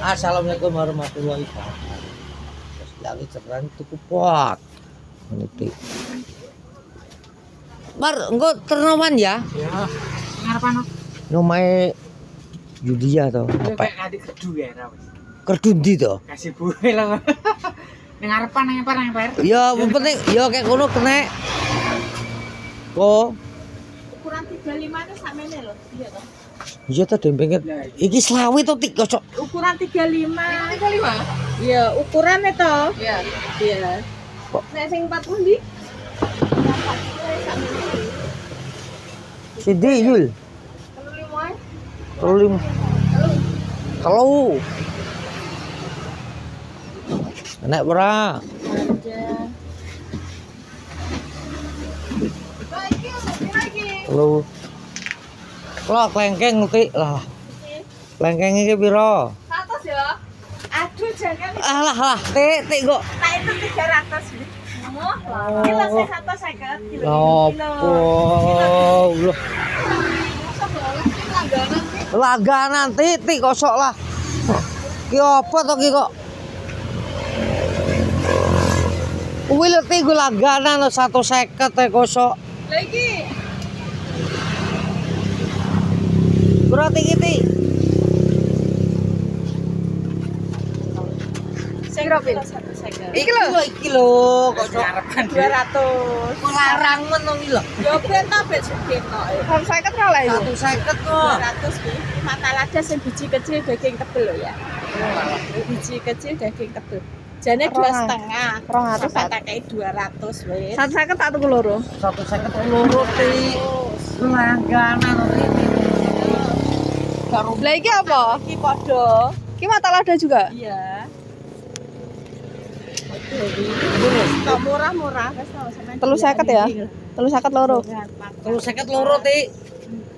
Assalamualaikum warahmatullahi wabarakatuh. Terus lagi ceran tuku pot. Ngerti. Mar, engko ternawan ya? Ya. Ngarepan Nomae Yudia to. kayak Apa? adik kedu ya ra wis. Kerdu ndi to? Kasih buwe lah. Ning ngarepan nang emper. Ya, penting ya kayak ngono kena. Kok Ukuran 35 itu samene lho. Iya toh. iya ta dempenge. Iki selawe to tik kocok. Ukuran 35. 35. Iya, ukurannya toh. Iya. Iya. Kok? Nek sing 40 ndi? Sidi Yul. 35. Kalau enak ora? Kalau kalau klengkeng ngerti lah. Klengkeng iki piro? 100 ya. Aduh, jangan. Alah, tik kok. Nah, itu 300 ini. Kilo sing 150 kilo. Opo? Loh, langganan titik kosok lah. Ki apa to ki kok? Kuwi lho ti gue langganan 150 teh kosok. Lah iki Berarti iki sing piro 150. iki lho kosok Ngarepan 200. larang men iki lho. Yo ben ta ben sugih kok. Kan 50 ra lah itu. 150 kok. 200 ki. Mata lada sing biji kecil daging tebel lho ya. Biji kecil daging tebel. Jane 2,5. 200 tak kakai 200 wis. 150 tak tuku loro. 150 loro ti. Langganan iki. Lah iki apa? Iki padha. Iki mata lada juga. Iya. Kok murah-murah wis tau sampean. 350 ya? 350 loro. 150 loro ti.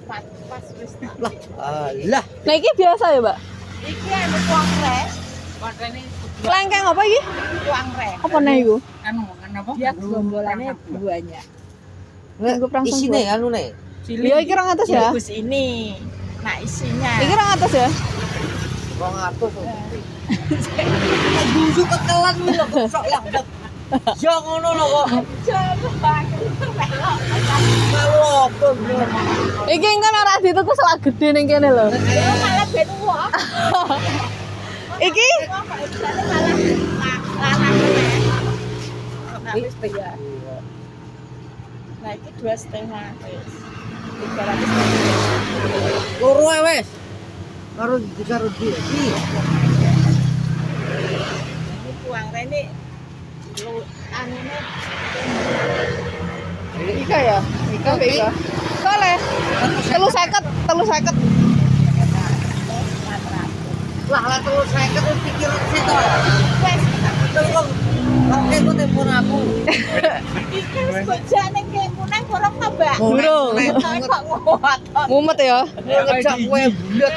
Pas wis. Lah, alah. Nah iki biasa ya, Mbak? Iki anu kuang res, Padane Klengkeng apa iki? kuang res. Apa nih iku? anu kan apa? Dia gombolannya banyak. Nunggu prangsung Isine dua. anu nek. Iya iki 200 ya? Bagus ini. Nah, isinya. Iki 200 ya? 200. Busu kekelan kuwi lho kosok lah. Ya ngono lho kok. Kalau apa bro? Iki kan ora dituku selak gede ning kene lho. Malah ben uwah. Iki Nah, wis bayar. Nah, iki 2,5 wis. 300. Loro ae wis. Karo dikaro dia. Ini kuang rene anune Ika ya? Ika apa Ika? Boleh. 350. Lah terus saya kan pikir situ. wes Terus oke kok telepon aku. iki wis bojane kemunan gorong ta, Mbak? Burung. Kok nguat. Mumet ya? Ngejak kowe bulet.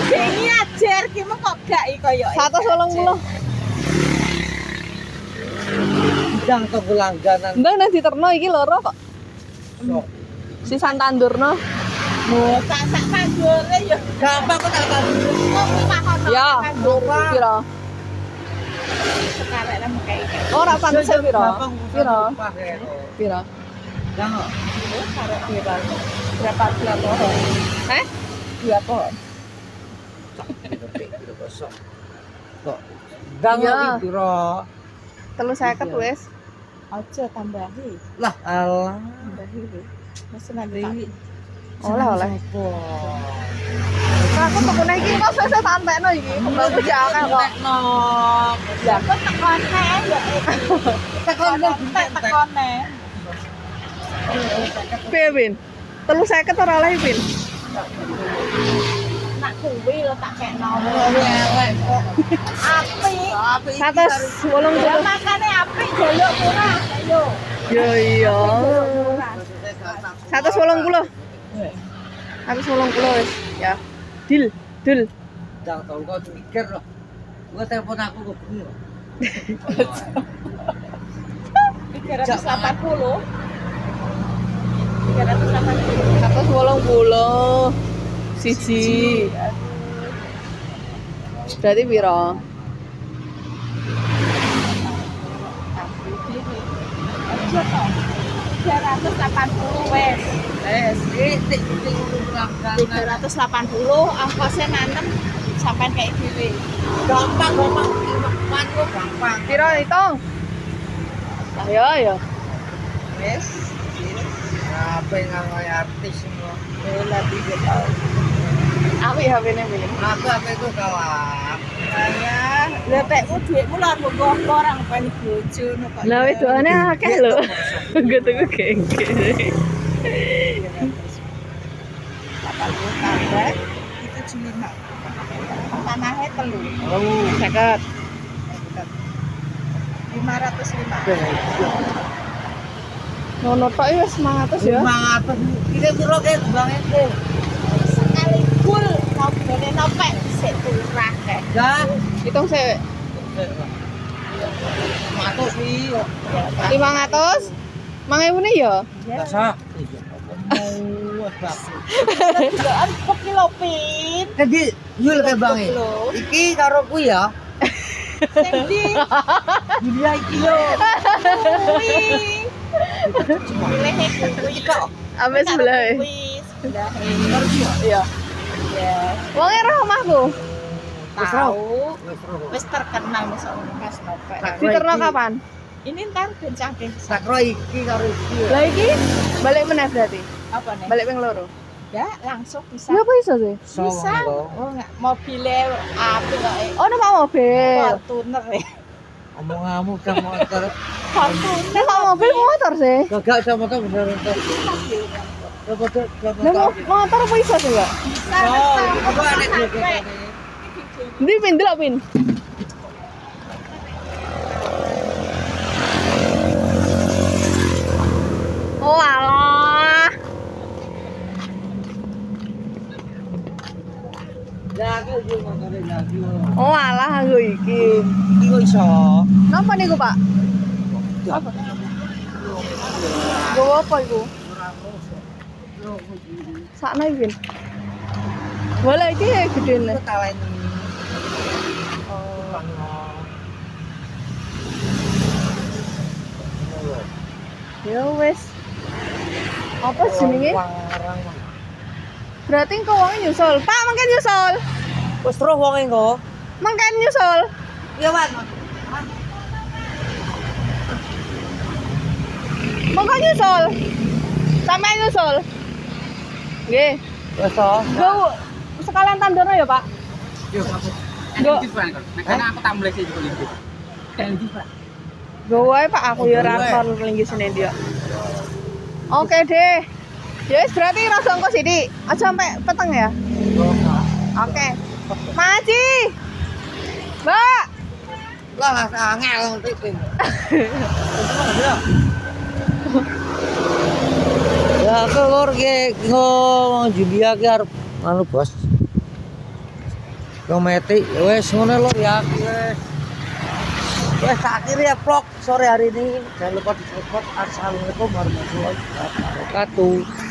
Bengi ajar ki mung kok gak koyo. 180. Ndang to langganan. Ndang nang diterno iki loro kok. Sok. Si Santandurno. Tak kandure ya. Gampang kok tak tahu. Kok pakono. Ya. Piro? Sekarang lah kayak Ora pantes piro? Piro? Piro? Jangan. berapa pohon? Heh? 2 pohon. Kok ndang Iya. iki piro? 350 wis. Aja tambahi. Lah alah. Tambahi lho. Mesen nanti. Oleh. Aku tukune iki kok sesuk santekno iki. Kembang kerjaan kok. Ya kok tekone ya. Tekone. Piye, Pin? 350 ora oleh, Pin? Nak kuwi lho tak kekno. Elek kok. Apik. 180. Ya makane apik jaluk murah. Ayo. Yo iya. Murah. 180. 180 wis. Ya. Deal. Ndang tau kok mikir loh. Gua telepon aku kok bengi loh. 380. 180. Siji. Berarti piro? Aja toh. 380 wes. Titik berangkat. 380 ongkosnya nanem sampai kayak gini. Gampang. Manku gampang. Piro hitung? Ayo ayo. Wes. Apa yang kayak artis semua. Lebih gitu. Aku ya HP-ne pilih. Aku apa itu kawan? Saya lepekmu duitmu lah mau orang pengen bojo no kok. Lah wedokane akeh lho. Gitu gengge. 80 tambah itu 75. Tanahnya telu. Oh, 50. 505. Nono tok wis 900 ya. semangat. Kita piro kayak bang itu. Sekali full mau beli nopek sik turah kayak. Dah. Hitung sik. Mato sih. 500. 1000 nih ya. Biasa. Mau bagus. Delokan kok kilo pin. Jadi yul kayak bang iki karo ku ya. Sing di Dunia iki yo. kuwi. Lehe kuwi kok. Ambil sebelah. Kuwi sebelah. Iya. Ya, Wonge roh omahku. tahu. Wis terkenal misalnya Mas Nopek. Diterno kapan? Ini ntar bencang deh. Sakro iki karo iki. Lah iki balik meneh berarti. Apa nih? Balik ping loro. Ya, langsung bisa. Ya apa iso sih? Bisa. Oh, enggak. Mobilnya apa kok? Oh, numpak mobil. Fortuner ya. Omong-omong ke motor. Fortuner. Numpak mobil motor sih. Gagak sama motor bener-bener. Lah motor apa iso sih, Mbak? Apa ada dia? Ndi pin delok pin. Oh alah. Lagi yo motore lagi. Oh alah aku iki. Iki kok iso. Napa niku, Pak? Apa? Gowo apa iku? Sakno iki. Pin. Bola iki gedene. Aku taleni. Ya wis. Apa jenenge? Berarti engko wong nyusul. Pak, mangke nyusul. Wes terus wong engko. Mangke nyusul. Ya, Wan. Mangke nyusul. Sampe nyusul. Nggih. Wes to. Go sekalian tandono ya, Pak. Yo, aku. Go. Karena aku tak mulai sih gitu. Go wae Pak, aku ya rakon linggisine dia. Oke deh. Ya wis berarti rasa engko sithik. Aja sampe peteng ya. Oke. Maji. Mbak. Lah angel ngerti. Ya aku lur ge ngomong Julia ki arep anu bos. Kometi wes ngono lur ya wes. Wes tak akhiri ya vlog sore hari ini. Jangan lupa di support. Assalamualaikum warahmatullahi wabarakatuh.